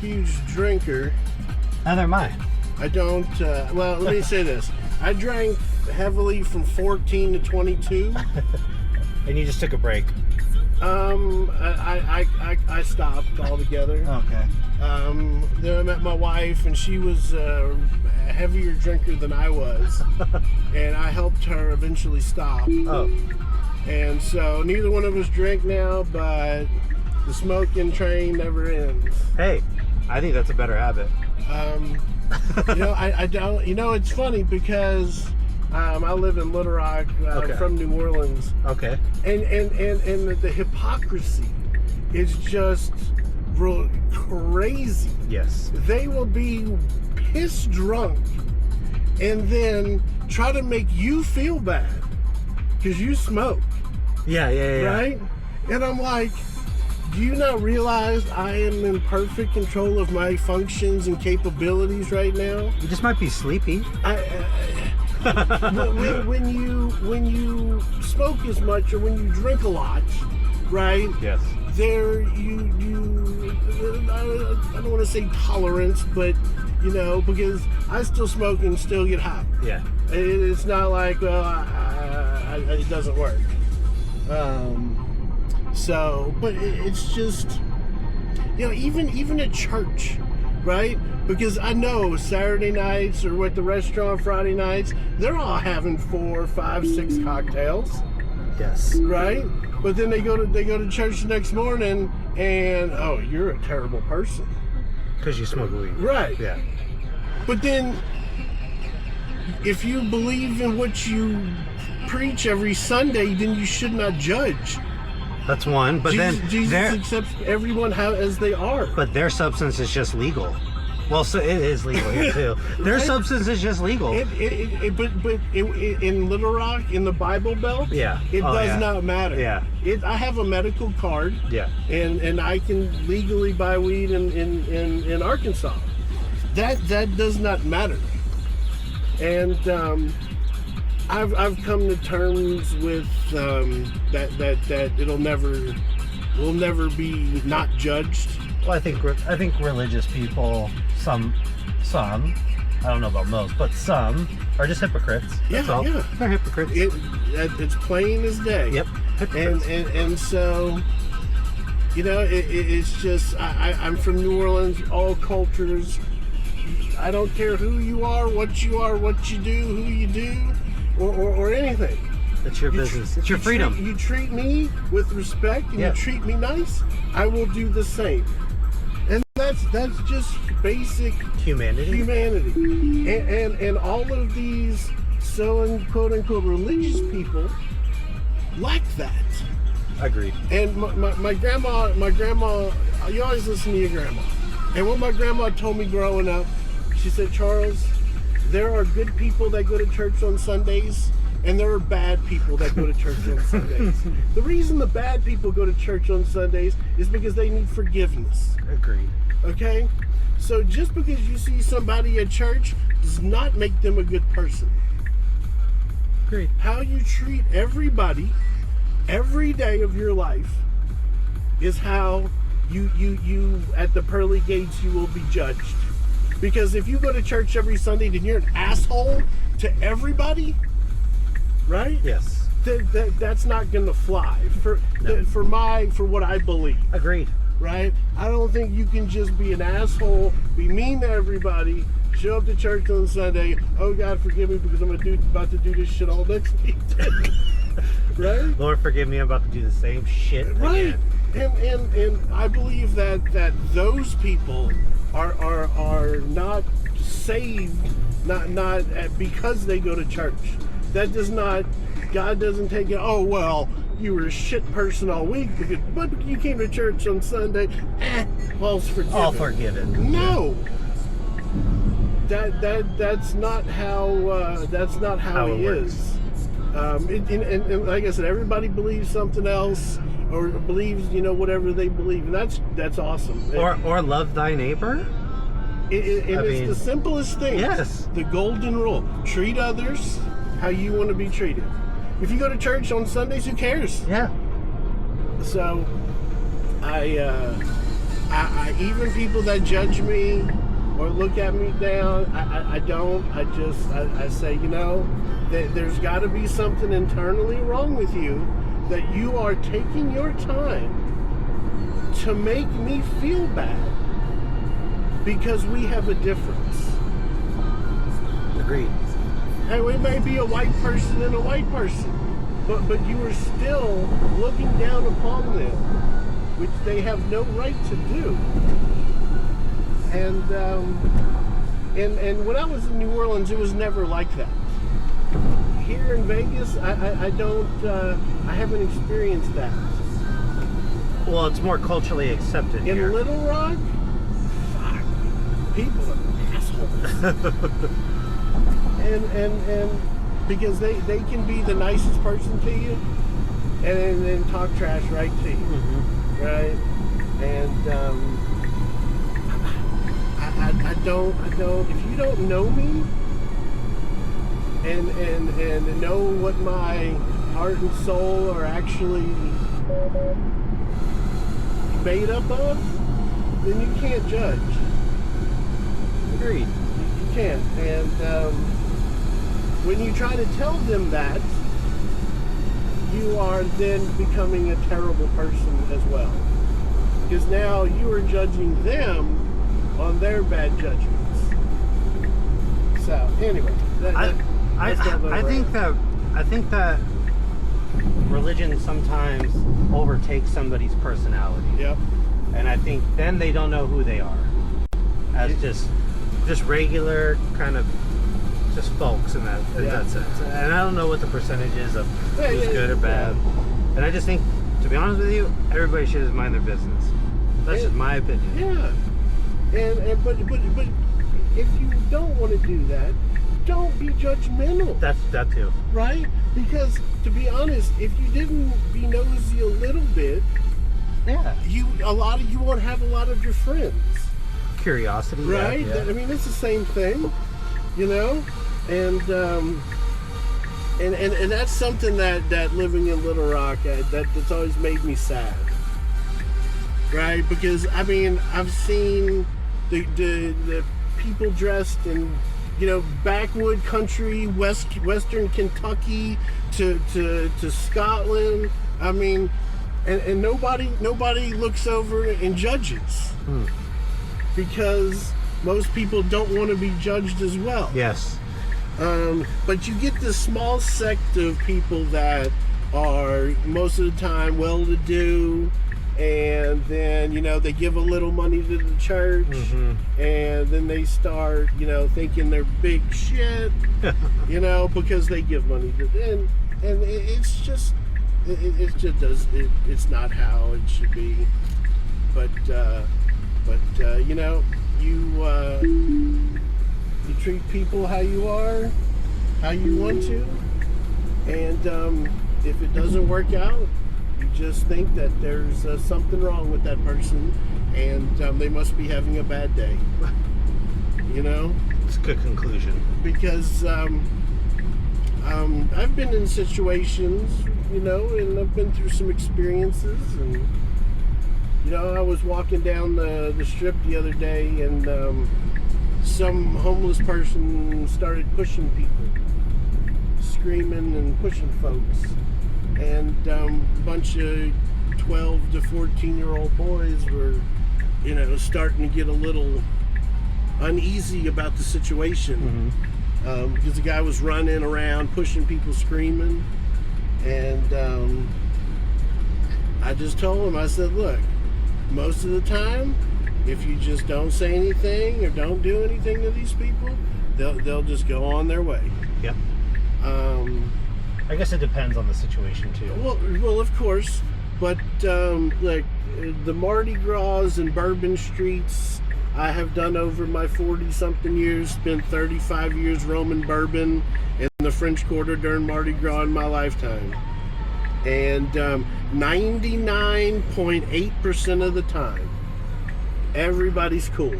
huge drinker. Neither am I. I don't, well, let me say this. I drank heavily from 14 to 22. And you just took a break. I stopped altogether. Okay. Then I met my wife, and she was a heavier drinker than I was. And I helped her eventually stop. Oh. And so neither one of us drink now, but the smoking train never ends. Hey, I think that's a better habit. I don't. It's funny because I live in Little Rock, Okay. from New Orleans, Okay. and the hypocrisy is just real crazy. Yes. They will be piss drunk and then try to make you feel bad because you smoke, Yeah. right? And I'm like, do you not realize I am in perfect control of my functions and capabilities right now? You just might be sleepy. When you smoke as much or when you drink a lot, right? Yes. There I don't want to say tolerance, but because I still smoke and still get high. Yeah. It's not like, well, it doesn't work. But it's just, even at church, right? Because I know Saturday nights or at the restaurant Friday nights, they're all having 4, 5, 6 cocktails, Yes. right? But then they go to church the next morning and, oh, you're a terrible person. Because you smoke weed. Right. Yeah. But then, if you believe in what you preach every Sunday, then you should not judge. That's one. But Jesus then accepts everyone as they are. but their substance is just legal. Well, so it is legal here too. Their Right? substance is just legal. But in Little Rock, in the Bible Belt, Yeah. it Oh, does yeah. not matter. Yeah. I have a medical card. Yeah. And I can legally buy weed in Arkansas. That does not matter. And I've come to terms with that we'll never be not judged. Well, I think religious people, some, I don't know about most, but some are just hypocrites. That's all. Yeah. They're hypocrites. It's plain as day. Yep. Hypocrites. And so, it's just I'm from New Orleans, all cultures. I don't care who you are, what you do, who you do, or anything. It's your business. It's your freedom. You treat me with respect and Yeah. you treat me nice, I will do the same. And that's just basic Humanity. And all of these quote unquote religious people like that. Agreed. And my grandma, you always listen to your grandma. And what my grandma told me growing up, she said, Charles, there are good people that go to church on Sundays, and there are bad people that go to church on Sundays. The reason the bad people go to church on Sundays is because they need forgiveness. Agreed. Okay? So just because you see somebody at church does not make them a good person. Agreed. How you treat everybody every day of your life is how you at the pearly gates you will be judged. Because if you go to church every Sunday, then you're an asshole to everybody, right? Yes. That's not gonna fly for what I believe. Agreed. Right? I don't think you can just be an asshole, be mean to everybody, show up to church on Sunday, oh God forgive me because I'm about to do this shit all next week. Right? Lord forgive me, I'm about to do the same shit Right. again. And I believe that those people are not saved not because they go to church. That does not, God doesn't take it, oh well, you were a shit person all week, but you came to church on Sunday, all's forgiven. All forgiven. No. That's not how he is. And like I said, everybody believes something else or believes, whatever they believe. And that's awesome. Or love thy neighbor? It's the simplest thing. Yes. The golden rule. Treat others how you want to be treated. If you go to church on Sundays, who cares? Yeah. So, I I even people that judge me or look at me down, I don't. I say, there's got to be something internally wrong with you that you are taking your time to make me feel bad because we have a difference. Agreed. Hey, we may be a white person and a white person, but you are still looking down upon them, which they have no right to do. And when I was in New Orleans, it was never like that. Here in Vegas, I haven't experienced that. Well, it's more culturally accepted In here. Little Rock, fuck, people are assholes. and because they can be the nicest person to you, and then talk trash right to you, Mm-hmm. right? And I don't. If you don't know me and know what my heart and soul are actually made up of, then you can't judge. Agreed. You can't. And when you try to tell them that, you are then becoming a terrible person as well. Because now you are judging them on their bad judgments. So anyway, I think that religion sometimes overtakes somebody's personality. Yep. And I think then they don't know who they are as just regular kind of just folks in that sense. And I don't know what the percentage is of who's good or bad. And I just think, to be honest with you, everybody should just mind their business. That's just my opinion. Yeah. But if you don't want to do that, don't be judgmental. That too. Right? Because to be honest, if you didn't be nosy a little bit, Yeah. you won't have a lot of your friends. Curiosity. Right? Yeah. I mean, it's the same thing, and that's something that living in Little Rock that's always made me sad. Right? Because I mean, I've seen the people dressed in backwood country, western Kentucky to Scotland. I mean, and nobody looks over and judges because most people don't want to be judged as well. Yes. But you get this small sect of people that are most of the time well-to-do, and then they give a little money to the church, and then they start thinking they're big shit, because they give money to them, and it's not how it should be. But you treat people how you are, how you want to, and if it doesn't work out, you just think that there's something wrong with that person, and they must be having a bad day. It's a good conclusion. Because I've been in situations, and I've been through some experiences, and I was walking down the strip the other day, and some homeless person started pushing people, screaming and pushing folks, and a bunch of 12 to 14-year-old boys were, starting to get a little uneasy about the situation, because the guy was running around, pushing people, screaming, and I just told him, I said, look, most of the time, if you just don't say anything or don't do anything to these people, they'll just go on their way. Yep. I guess it depends on the situation too. Well, of course, but like the Mardi Gras and Bourbon Streets, I have done over my 40-something years. Spent 35 years roaming Bourbon and the French Quarter during Mardi Gras in my lifetime, and 99.8% of the time, everybody's cool.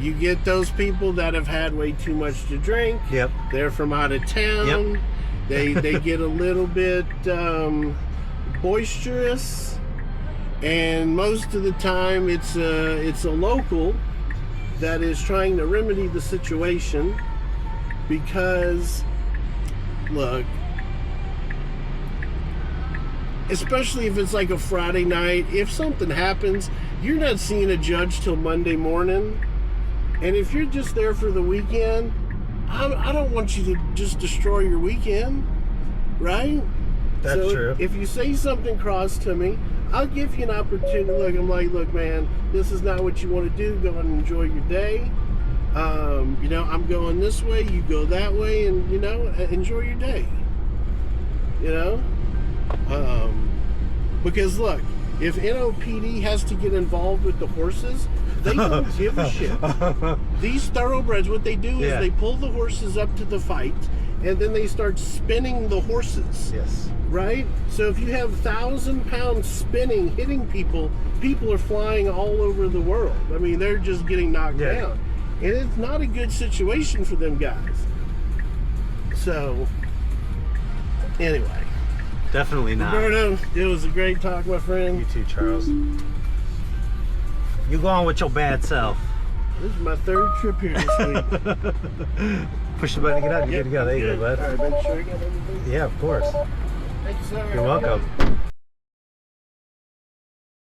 You get those people that have had way too much to drink. Yep. They're from out of town. Yep. They get a little bit boisterous, And most of the time it's a local that is trying to remedy the situation because, look, especially if it's like a Friday night, if something happens, you're not seeing a judge till Monday morning. And if you're just there for the weekend, I don't want you to just destroy your weekend, right? That's true. If you say something cross to me, I'll give you an opportunity. Look, I'm like, look, man, this is not what you want to do. Go and enjoy your day. I'm going this way, you go that way, and, enjoy your day. Because look, if NOPD has to get involved with the horses, they don't give a shit. These thoroughbreds, what they do is they pull the horses up to the fight, and then they start spinning the horses. Yes. Right? So if you have 1,000 pounds spinning, hitting people, people are flying all over the world. I mean, they're just getting knocked down. And it's not a good situation for them guys. So, anyway. Definitely not. Roberto, it was a great talk, my friend. You too, Charles. You go on with your bad self. This is my third trip here this week. Push the button to get out. You're good to go. There you go, bud. All right, make sure I got everything. Yeah, of course. Thank you, sir. You're welcome.